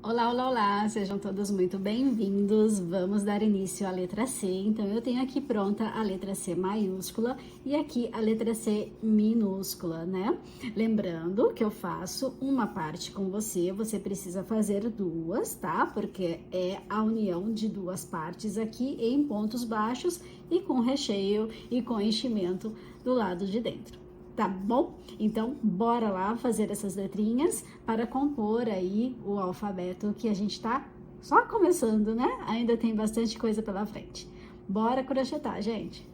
Olá, olá, olá! Sejam todos muito bem-vindos. Vamos dar início à letra C. Então, eu tenho aqui pronta a letra C maiúscula e aqui a letra C minúscula, né? Lembrando que eu faço uma parte com você, você precisa fazer duas, tá? Porque é a união de duas partes aqui em pontos baixos e com recheio e com enchimento do lado de dentro. Tá bom? Então, bora lá fazer essas letrinhas para compor aí o alfabeto que a gente tá só começando, né? Ainda tem bastante coisa pela frente. Bora crochetar, gente!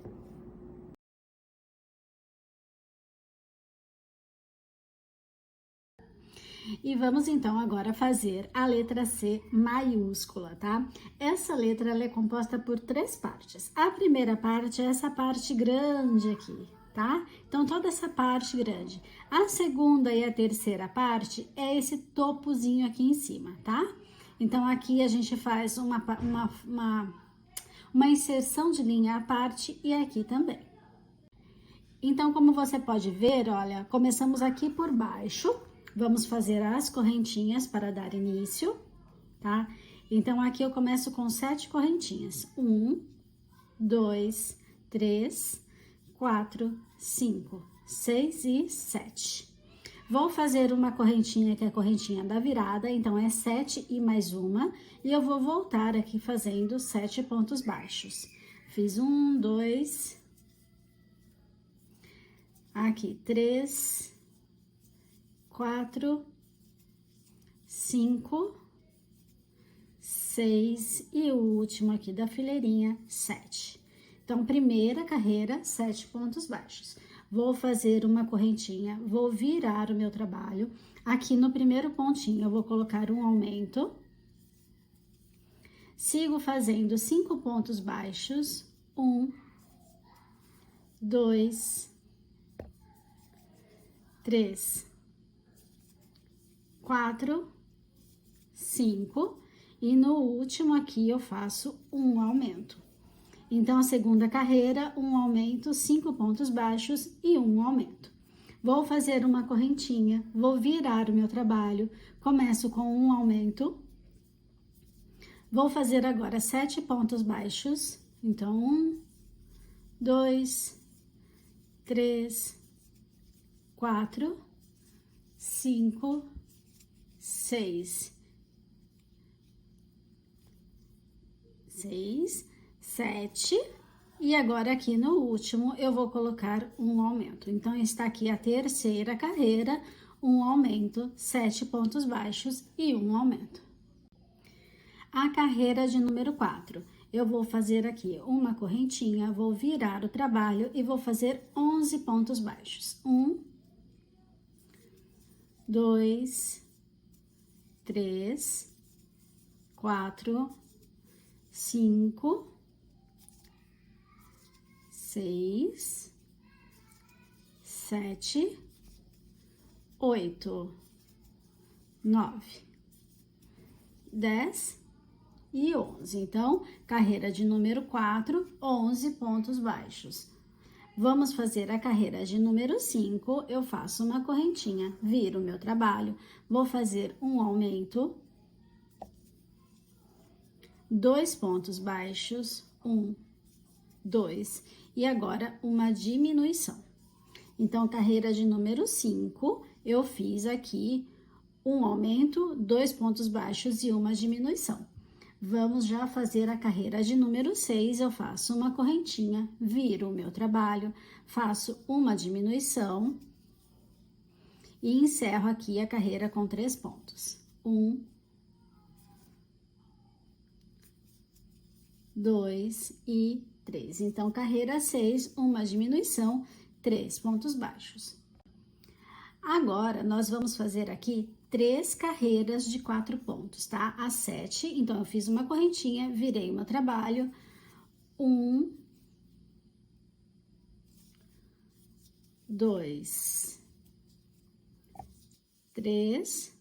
E vamos então agora fazer a letra C maiúscula, tá? Essa letra ela é composta por três partes. A primeira parte é essa parte grande aqui, tá? Então, toda essa parte grande. A segunda e a terceira parte é esse topozinho aqui em cima, tá? Então, aqui a gente faz uma inserção de linha à parte e aqui também. Então, como você pode ver, olha, começamos aqui por baixo, vamos fazer as correntinhas para dar início, tá? Então, aqui eu começo com 7 correntinhas. 1, 2, 3, 4, 5, 6 e 7. Vou fazer uma correntinha que é a correntinha da virada, então é 7 e mais uma, e eu vou voltar aqui fazendo 7 pontos baixos. Fiz 1, 2, aqui 3, 4, 5, 6 e o último aqui da fileirinha, 7. Então, primeira carreira, 7 pontos baixos. Vou fazer uma correntinha, vou virar o meu trabalho. Aqui no primeiro pontinho, eu vou colocar um aumento. Sigo fazendo 5 pontos baixos. 1, 2, 3, 4, 5 e no último aqui eu faço um aumento. Então, a segunda carreira, um aumento, 5 pontos baixos e um aumento. Vou fazer uma correntinha, vou virar o meu trabalho, começo com um aumento. Vou fazer agora 7 pontos baixos. Então, 1, 2, 3, 4, 5, 6, 7, e agora aqui no último eu vou colocar um aumento. Então, está aqui a terceira carreira, um aumento, 7 pontos baixos e um aumento. A carreira de número 4, eu vou fazer aqui uma correntinha, vou virar o trabalho e vou fazer 11 pontos baixos. 1, 2, 3, 4, 5, 6, 7, 8, 9, 10 e 11. Então, carreira de número 4, 11 pontos baixos. Vamos fazer a carreira de número 5, eu faço uma correntinha, viro o meu trabalho, vou fazer um aumento, 2 pontos baixos, 1, 2, e agora uma diminuição. Então, carreira de número 5, eu fiz aqui um aumento, 2 pontos baixos e uma diminuição. Vamos já fazer a carreira de número 6, eu faço uma correntinha, viro o meu trabalho, faço uma diminuição e encerro aqui a carreira com 3 pontos. 1, 2 e 3. Então, carreira 6, uma diminuição, 3 pontos baixos. Agora, nós vamos fazer aqui 3 carreiras de 4 pontos, tá? A 7, então, eu fiz uma correntinha, virei o meu trabalho, 1, 2, 3,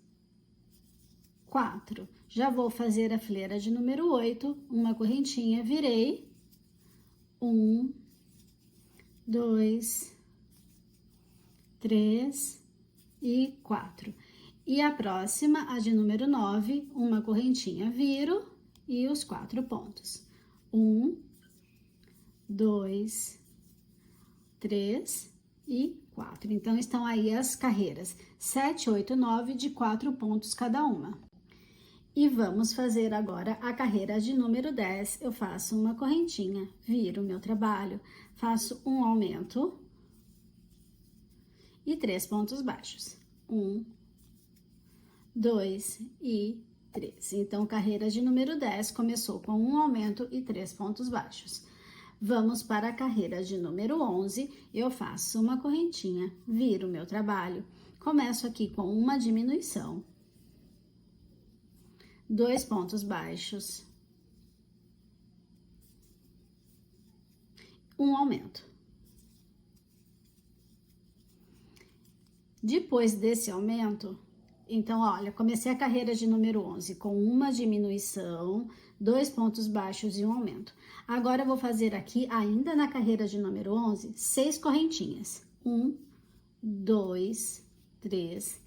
4. Já vou fazer a fileira de número 8, uma correntinha, virei, 1, 2, 3 e 4. E a próxima, a de número 9, uma correntinha, viro e os 4 pontos. 1, 2, 3 e 4. Então, estão aí as carreiras 7, 8, 9 de 4 pontos cada uma. E vamos fazer agora a carreira de número 10. Eu faço uma correntinha, viro o meu trabalho, faço um aumento e 3 pontos baixos. 1, 2 e 3. Então, carreira de número 10 começou com um aumento e 3 pontos baixos. Vamos para a carreira de número 11. Eu faço uma correntinha, viro o meu trabalho, começo aqui com uma diminuição, 2 pontos baixos, um aumento. Depois desse aumento, então, olha, comecei a carreira de número 11 com uma diminuição, 2 pontos baixos e um aumento. Agora, eu vou fazer aqui, ainda na carreira de número 11, 6 correntinhas. 1, 2, 3,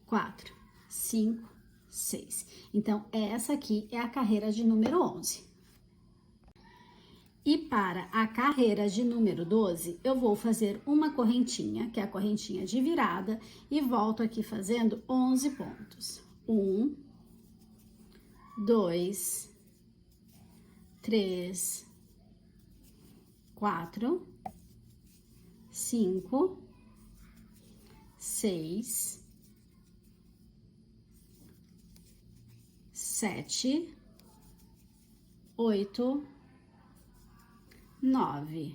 4, 5, 6. Então, essa aqui é a carreira de número 11. E para a carreira de número 12, eu vou fazer uma correntinha, que é a correntinha de virada, e volto aqui fazendo 11 pontos. 1, 2, 3, 4, 5, 6, 7, 8, 9,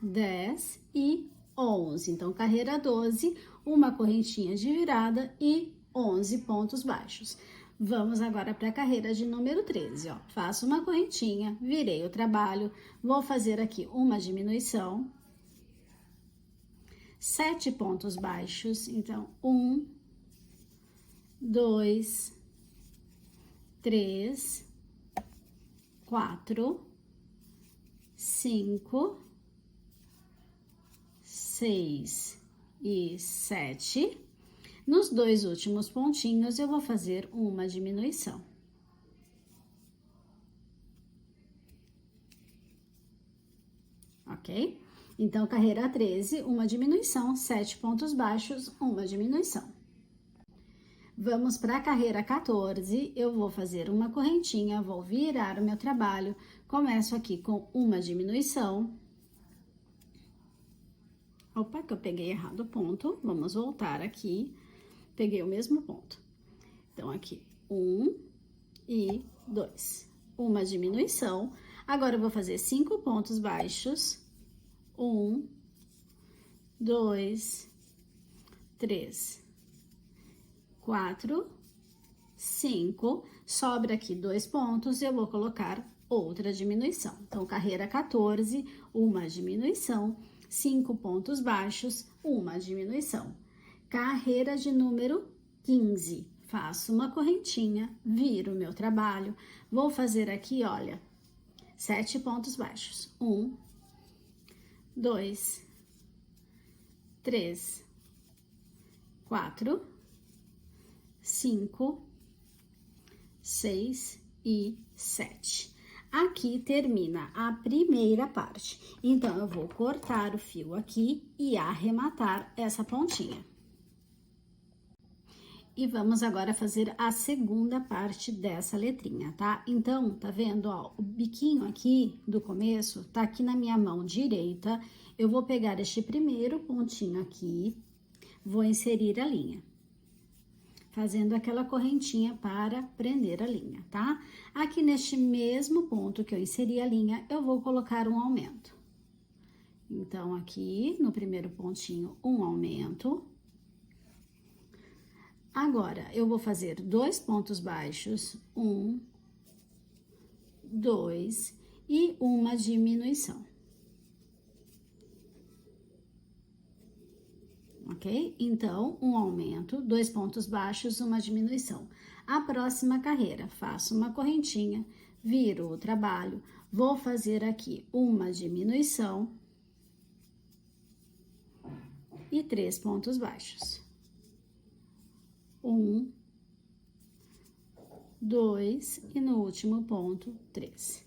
10 e 11. Então, carreira 12, uma correntinha de virada e 11 pontos baixos. Vamos agora para a carreira de número 13, ó. Faço uma correntinha, virei o trabalho, vou fazer aqui uma diminuição, 7 pontos baixos. Então, 1, 2, 3, 4, 5, 6 e 7. Nos 2 últimos pontinhos, eu vou fazer uma diminuição. Ok? Então, carreira 13, uma diminuição, 7 pontos baixos, uma diminuição. Vamos para a carreira 14, eu vou fazer uma correntinha, vou virar o meu trabalho, começo aqui com uma diminuição. Opa, que eu peguei errado o ponto, vamos voltar aqui, peguei o mesmo ponto. Então, aqui, 1 e 2, uma diminuição. Agora, eu vou fazer 5 pontos baixos, 1, 2, 3, 4, 5, sobra aqui 2 pontos, eu vou colocar outra diminuição. Então, carreira 14, uma diminuição, 5 pontos baixos, uma diminuição. Carreira de número 15, faço uma correntinha, viro o meu trabalho, vou fazer aqui, olha, 7 pontos baixos. 1, 2, 3, 4, 5, 6 e 7. Aqui termina a primeira parte. Então, eu vou cortar o fio aqui e arrematar essa pontinha. E vamos agora fazer a segunda parte dessa letrinha, tá? Então, tá vendo, ó, o biquinho aqui do começo tá aqui na minha mão direita. Eu vou pegar este primeiro pontinho aqui, vou inserir a linha, fazendo aquela correntinha para prender a linha, tá? Aqui neste mesmo ponto que eu inseri a linha, eu vou colocar um aumento. Então, aqui no primeiro pontinho, um aumento. Agora, eu vou fazer 2 pontos baixos, 1, 2 e uma diminuição. Ok? Então, um aumento, 2 pontos baixos, uma diminuição. A próxima carreira, faço uma correntinha, viro o trabalho, vou fazer aqui uma diminuição e 3 pontos baixos. 1, 2 e no último ponto, 3.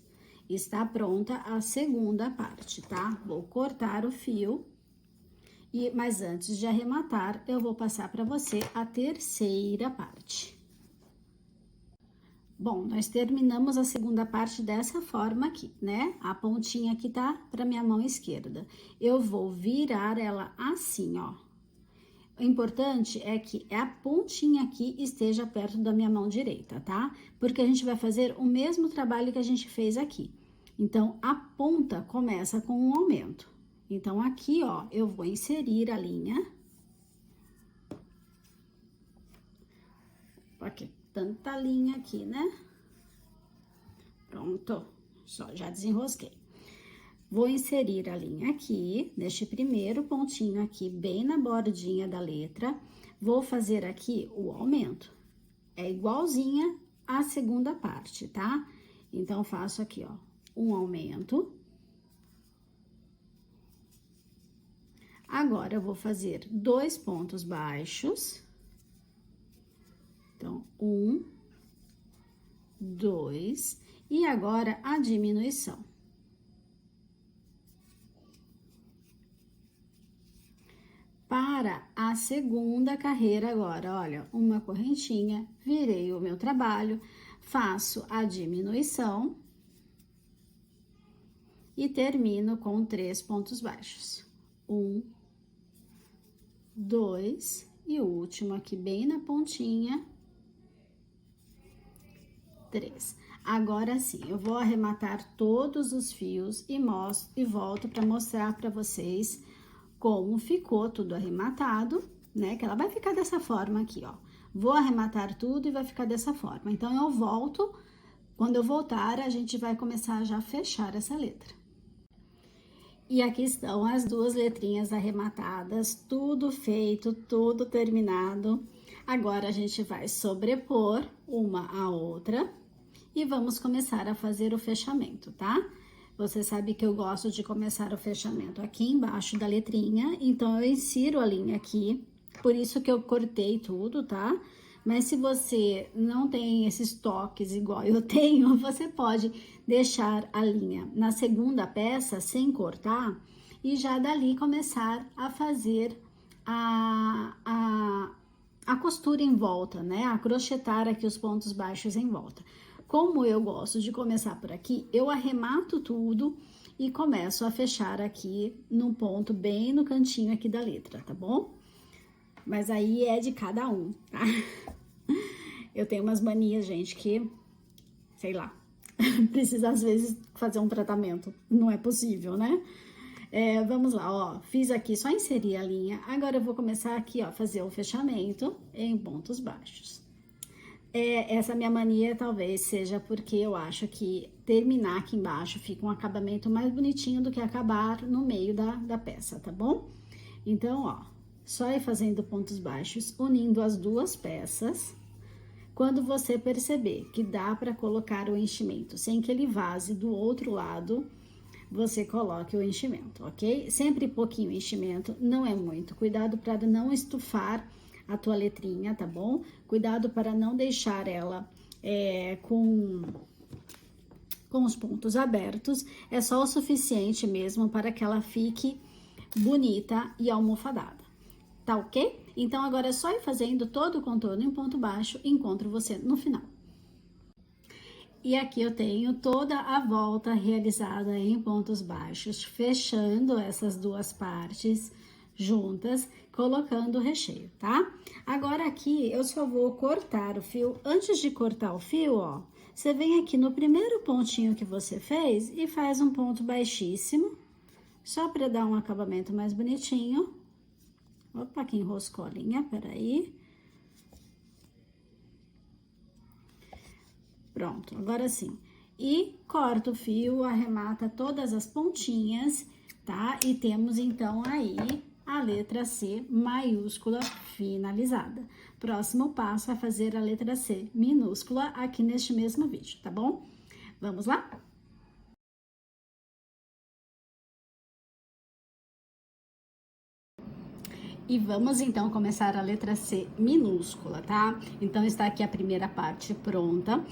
Está pronta a segunda parte, tá? Vou cortar o fio, mas antes de arrematar, eu vou passar para você a terceira parte. Bom, nós terminamos a segunda parte dessa forma aqui, né? A pontinha aqui tá para minha mão esquerda. Eu vou virar ela assim, ó. O importante é que a pontinha aqui esteja perto da minha mão direita, tá? Porque a gente vai fazer o mesmo trabalho que a gente fez aqui. Então, a ponta começa com um aumento. Então, aqui, ó, eu vou inserir a linha. Aqui, tanta linha aqui, né? Pronto, já desenrosquei. Vou inserir a linha aqui, neste primeiro pontinho aqui, bem na bordinha da letra. Vou fazer aqui o aumento. É igualzinha à segunda parte, tá? Então, faço aqui, ó, um aumento. Agora, eu vou fazer 2 pontos baixos. Então, 1, 2, e agora a diminuição. Para a segunda carreira agora, olha, uma correntinha, virei o meu trabalho, faço a diminuição e termino com 3 pontos baixos. 1, 2 e o último aqui bem na pontinha, 3. Agora sim, eu vou arrematar todos os fios e volto para mostrar para vocês como ficou tudo arrematado, né? Que ela vai ficar dessa forma aqui, ó. Vou arrematar tudo e vai ficar dessa forma. Então, eu volto, quando eu voltar, a gente vai começar já a fechar essa letra. E aqui estão as duas letrinhas arrematadas, tudo feito, tudo terminado. Agora, a gente vai sobrepor uma à outra e vamos começar a fazer o fechamento, tá? Você sabe que eu gosto de começar o fechamento aqui embaixo da letrinha, então eu insiro a linha aqui, por isso que eu cortei tudo, tá? Mas se você não tem esses toques igual eu tenho, você pode deixar a linha na segunda peça sem cortar e já dali começar a fazer a costura em volta, né? A crochetar aqui os pontos baixos em volta. Como eu gosto de começar por aqui, eu arremato tudo e começo a fechar aqui no ponto, bem no cantinho aqui da letra, tá bom? Mas aí é de cada um, tá? Eu tenho umas manias, gente, que, sei lá, precisa às vezes fazer um tratamento, não é possível, né? Vamos lá, ó, fiz aqui, só inserir a linha, agora eu vou começar aqui, ó, fazer o fechamento em pontos baixos. Essa minha mania talvez seja porque eu acho que terminar aqui embaixo fica um acabamento mais bonitinho do que acabar no meio da peça, tá bom? Então, ó, só ir fazendo pontos baixos, unindo as duas peças. Quando você perceber que dá para colocar o enchimento sem que ele vaze do outro lado, você coloque o enchimento, ok? Sempre pouquinho enchimento, não é muito. Cuidado para não estufar a tua letrinha, tá bom? Cuidado para não deixar ela com os pontos abertos. É só o suficiente mesmo para que ela fique bonita e almofadada. Tá ok? Então, agora é só ir fazendo todo o contorno em ponto baixo. Encontro você no final. E aqui eu tenho toda a volta realizada em pontos baixos, fechando essas duas partes juntas, colocando o recheio, tá? Agora aqui eu só vou cortar o fio. Antes de cortar o fio, ó, você vem aqui no primeiro pontinho que você fez e faz um ponto baixíssimo, só para dar um acabamento mais bonitinho. Opa, que enroscou a linha, peraí. Pronto, agora sim. E corta o fio, arremata todas as pontinhas, tá? E temos então aí a letra C maiúscula finalizada. Próximo passo é fazer a letra C minúscula aqui neste mesmo vídeo, tá bom? Vamos lá? E vamos então começar a letra C minúscula, tá? Então está aqui a primeira parte pronta.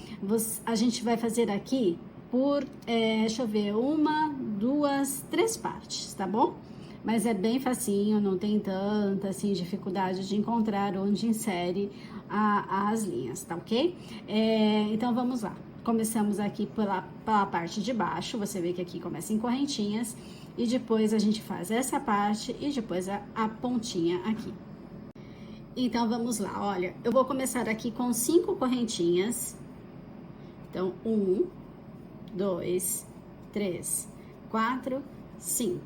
A gente vai fazer aqui por, deixa eu ver, 1, 2, 3 partes, tá bom? Mas é bem facinho, não tem tanta assim dificuldade de encontrar onde insere as linhas, tá ok? Então vamos lá. Começamos aqui pela parte de baixo, você vê que aqui começa em correntinhas, e depois a gente faz essa parte e depois a pontinha aqui. Então vamos lá, olha, eu vou começar aqui com 5 correntinhas. Então 1, 2, 3, 4, 5,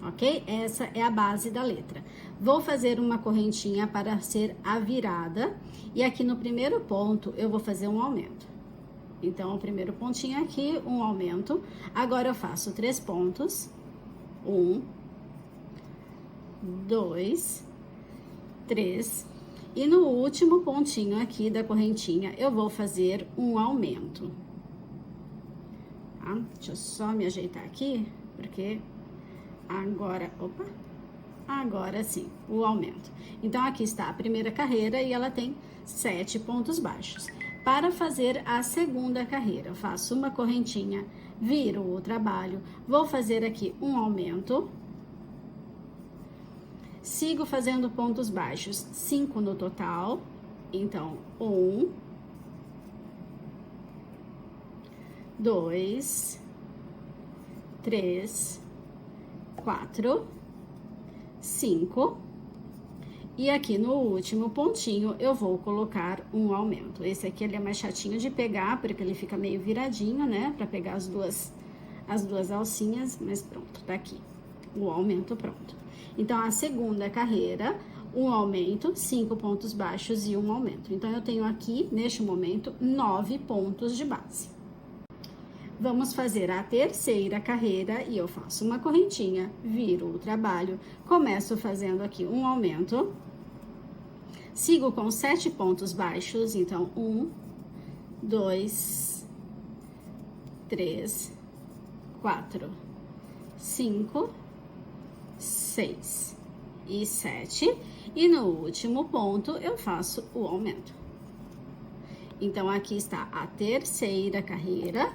ok? Essa é a base da letra. Vou fazer uma correntinha para ser a virada, e aqui no primeiro ponto eu vou fazer um aumento. Então, o primeiro pontinho aqui, um aumento. Agora eu faço 3 pontos. 1, 2, 3. E no último pontinho aqui da correntinha, eu vou fazer um aumento. Tá? Deixa eu só me ajeitar aqui, porque agora sim, o aumento. Então, aqui está a primeira carreira e ela tem 7 pontos baixos. Para fazer a segunda carreira, eu faço uma correntinha, viro o trabalho, vou fazer aqui um aumento, sigo fazendo pontos baixos, 5 no total, então 1, 2, 3, 4, 5. E aqui no último pontinho, eu vou colocar um aumento. Esse aqui, ele é mais chatinho de pegar, porque ele fica meio viradinho, né? Pra pegar as duas alcinhas, mas pronto, tá aqui. O aumento pronto. Então, a segunda carreira, um aumento, 5 pontos baixos e um aumento. Então, eu tenho aqui, neste momento, 9 pontos de base. Vamos fazer a terceira carreira e eu faço uma correntinha, viro o trabalho, começo fazendo aqui um aumento, sigo com 7 pontos baixos, então 1, 2, 3, 4, 5, 6 e 7, e no último ponto eu faço o aumento. Então, aqui está a terceira carreira,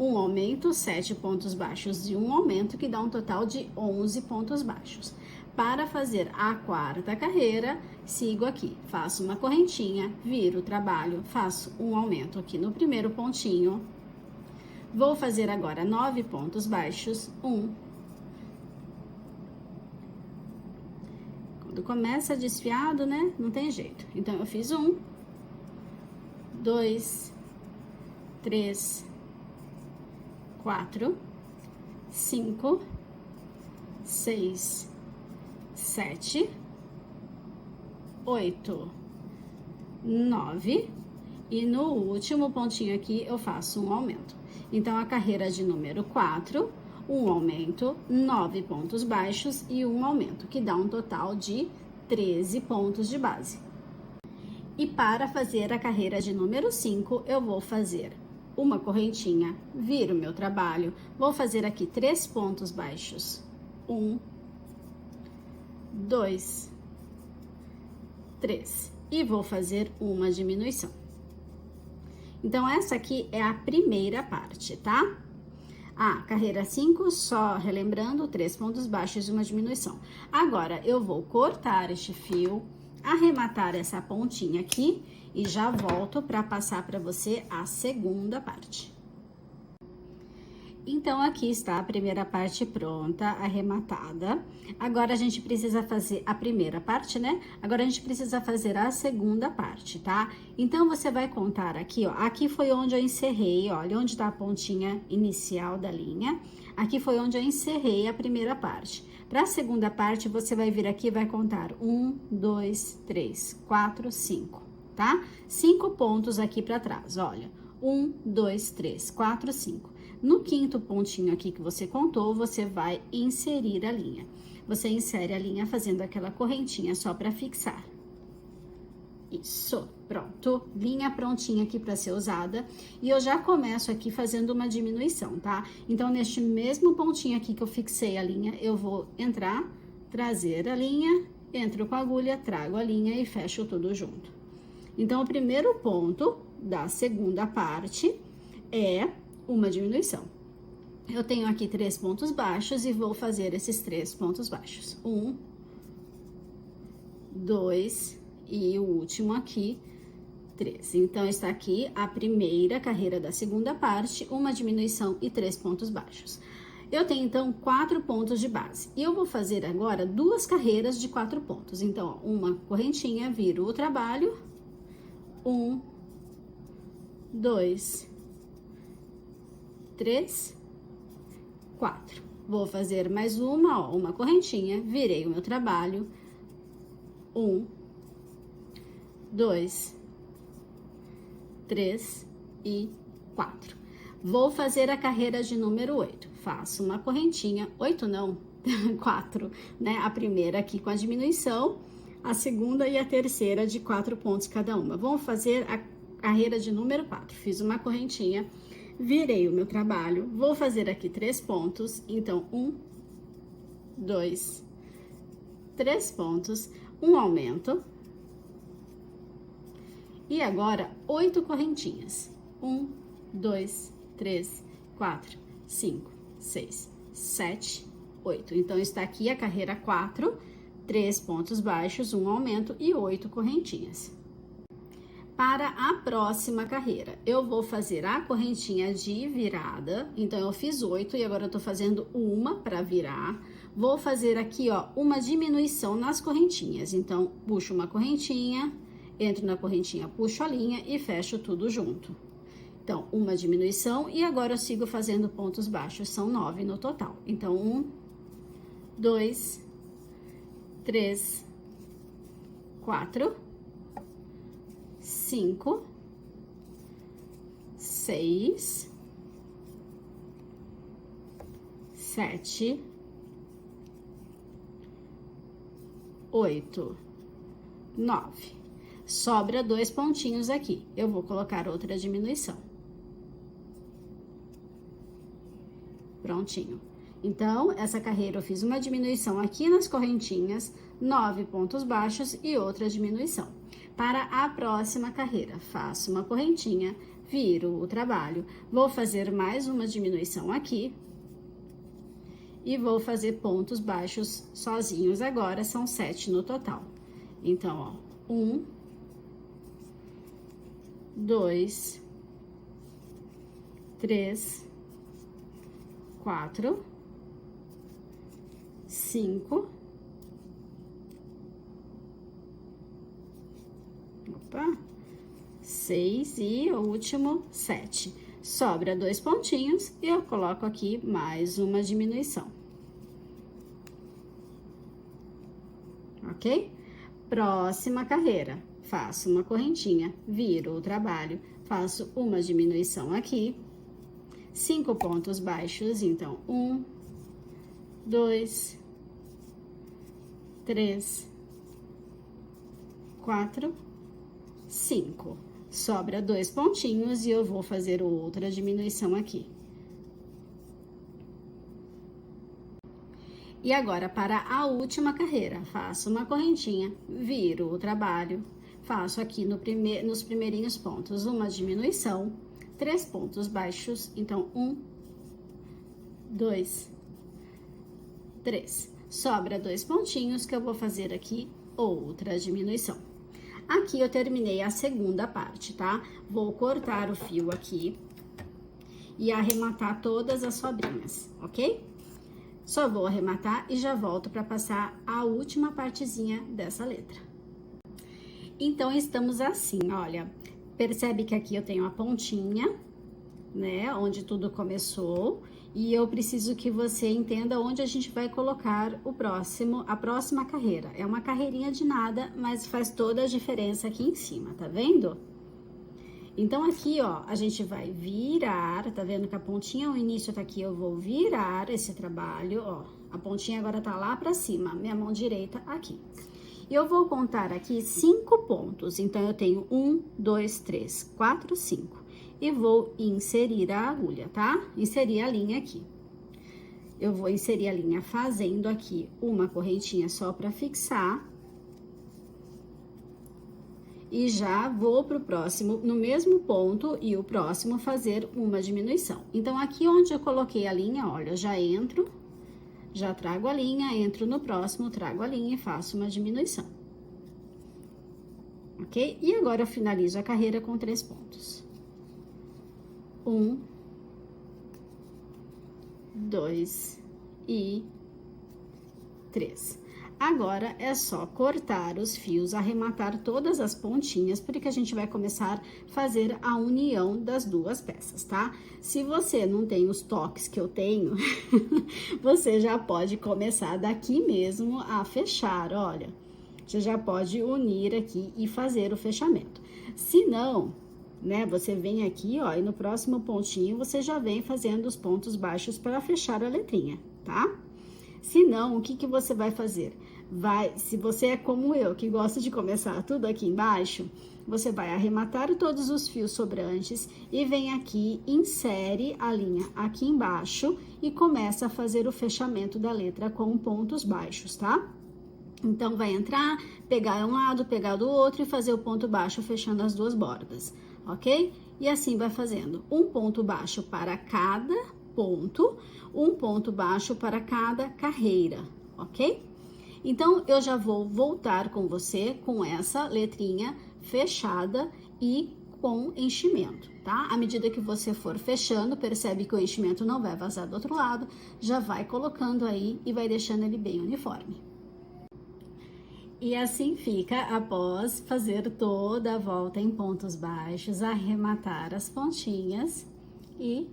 um aumento, 7 pontos baixos e um aumento, que dá um total de 11 pontos baixos. Para fazer a quarta carreira, sigo aqui, faço uma correntinha, viro o trabalho, faço um aumento aqui no primeiro pontinho. Vou fazer agora 9 pontos baixos, 1. Quando começa desfiado, né, não tem jeito. Então, eu fiz 1, 2, 3, 4, 5, 6, 7, 8, 9, e no último pontinho aqui eu faço um aumento. Então, a carreira de número 4, um aumento, 9 pontos baixos e um aumento, que dá um total de 13 pontos de base. E para fazer a carreira de número 5, eu vou fazer uma correntinha, viro meu trabalho, vou fazer aqui 3 pontos baixos, 1, 2, 3, e vou fazer uma diminuição. Então, essa aqui é a primeira parte, tá? A carreira 5, só relembrando, 3 pontos baixos e uma diminuição. Agora, eu vou cortar este fio, arrematar essa pontinha aqui e já volto para passar para você a segunda parte. Então, aqui está a primeira parte pronta, arrematada. Agora, a gente precisa fazer a primeira parte, né? Agora, a gente precisa fazer a segunda parte, tá? Então, você vai contar aqui, ó. Aqui foi onde eu encerrei, olha, onde tá a pontinha inicial da linha. Aqui foi onde eu encerrei a primeira parte. Para a segunda parte, você vai vir aqui e vai contar 1, 2, 3, 4, 5, tá? 5 pontos aqui para trás, olha. 1, 2, 3, 4, 5. No quinto pontinho aqui que você contou, você vai inserir a linha. Você insere a linha fazendo aquela correntinha só para fixar. Isso, pronto. Linha prontinha aqui para ser usada. E eu já começo aqui fazendo uma diminuição, tá? Então, neste mesmo pontinho aqui que eu fixei a linha, eu vou entrar, trazer a linha entro com a agulha, trago a linha e fecho tudo junto. Então, o primeiro ponto da segunda parte é uma diminuição. Eu tenho aqui 3 pontos baixos e vou fazer esses 3 pontos baixos. 1, 2 e o último aqui, 3. Então, está aqui a primeira carreira da segunda parte, uma diminuição e 3 pontos baixos. Eu tenho, então, 4 pontos de base. E eu vou fazer agora 2 carreiras de 4 pontos. Então, ó, uma correntinha, viro o trabalho. 1, 2, 3, 4. Vou fazer mais uma, ó, uma correntinha, virei o meu trabalho. 1, 2, 3 e 4. Vou fazer a carreira de número 8. Faço uma correntinha, 8 não, 4, né? A primeira aqui com a diminuição, a segunda e a terceira de 4 pontos cada uma. Vamos fazer a carreira de número 4. Fiz uma correntinha, virei o meu trabalho, vou fazer aqui 3 pontos, então 1, 2, 3 pontos, um aumento. E agora, 8 correntinhas. 1, 2, 3, 4, 5, 6, 7, 8. Então, está aqui a carreira 4, 3 pontos baixos, um aumento e 8 correntinhas. Para a próxima carreira, eu vou fazer a correntinha de virada. Então, eu fiz 8 e agora eu tô fazendo uma para virar. Vou fazer aqui, ó, uma diminuição nas correntinhas. Então, puxo uma correntinha, entro na correntinha, puxo a linha e fecho tudo junto. Então, uma diminuição e agora eu sigo fazendo pontos baixos, são 9 no total. Então, 1, 2, 3, 4, 5, 6, 7, 8, 9. Sobra 2 pontinhos aqui. Eu vou colocar outra diminuição. Prontinho. Então, essa carreira eu fiz uma diminuição aqui nas correntinhas, 9 pontos baixos e outra diminuição. Para a próxima carreira, faço uma correntinha, viro o trabalho, vou fazer mais uma diminuição aqui e vou fazer pontos baixos sozinhos agora, são 7 no total. Então, ó, 1, 2, 3, 4, 5, opa, 6 e o último 7. Sobra 2 pontinhos e eu coloco aqui mais uma diminuição. Ok? Próxima carreira. Faço uma correntinha, viro o trabalho, faço uma diminuição aqui, 5 pontos baixos, então 1, 2, 3, 4, 5. Sobra 2 pontinhos e eu vou fazer outra diminuição aqui. E agora, para a última carreira, faço uma correntinha, viro o trabalho, faço aqui nos primeirinhos pontos uma diminuição, 3 pontos baixos, então 1, 2, 3. Sobra 2 pontinhos que eu vou fazer aqui outra diminuição. Aqui eu terminei a segunda parte, tá? Vou cortar o fio aqui e arrematar todas as sobrinhas, ok? Só vou arrematar e já volto para passar a última partezinha dessa letra. Então, estamos assim, olha, percebe que aqui eu tenho a pontinha, né, onde tudo começou, e eu preciso que você entenda onde a gente vai colocar a próxima carreira. É uma carreirinha de nada, mas faz toda a diferença aqui em cima, tá vendo? Então, aqui, ó, a gente vai virar, tá vendo que a pontinha, o início tá aqui, eu vou virar esse trabalho, ó, a pontinha agora tá lá pra cima, minha mão direita aqui. E eu vou contar aqui 5 pontos, então, eu tenho 1, 2, 3, 4, 5. E vou inserir a agulha, tá? Inserir a linha aqui. Eu vou inserir a linha fazendo aqui uma correntinha só pra fixar e já vou para o próximo, no mesmo ponto e o próximo fazer uma diminuição. Então, aqui onde eu coloquei a linha, olha, já entro, já trago a linha, entro no próximo, trago a linha e faço uma diminuição. Ok? E agora eu finalizo a carreira com 3 pontos. 1, 2 e 3. Agora é só cortar os fios, arrematar todas as pontinhas, porque a gente vai começar a fazer a união das duas peças, tá? Se você não tem os toques que eu tenho, você já pode começar daqui mesmo a fechar, olha. Você já pode unir aqui e fazer o fechamento. Se não, né, você vem aqui, ó, e no próximo pontinho você já vem fazendo os pontos baixos para fechar a letrinha, tá? Se não, o que que você vai fazer? Se você é como eu, que gosta de começar tudo aqui embaixo, você vai arrematar todos os fios sobrantes e vem aqui, insere a linha aqui embaixo e começa a fazer o fechamento da letra com pontos baixos, tá? Então, vai entrar, pegar um lado, pegar do outro e fazer o ponto baixo fechando as duas bordas, ok? E assim vai fazendo um ponto baixo para cada ponto, um ponto baixo para cada carreira, ok? Então, eu já vou voltar com você com essa letrinha fechada e com enchimento, tá? À medida que você for fechando, percebe que o enchimento não vai vazar do outro lado, já vai colocando aí e vai deixando ele bem uniforme. E assim fica após fazer toda a volta em pontos baixos, arrematar as pontinhas e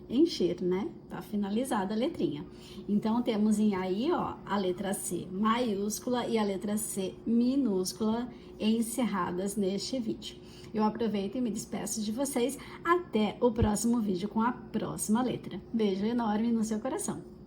encher, né? Tá finalizada a letrinha. Então, temos aí, ó, a letra C maiúscula e a letra C minúscula encerradas neste vídeo. Eu aproveito e me despeço de vocês. Até o próximo vídeo com a próxima letra. Beijo enorme no seu coração.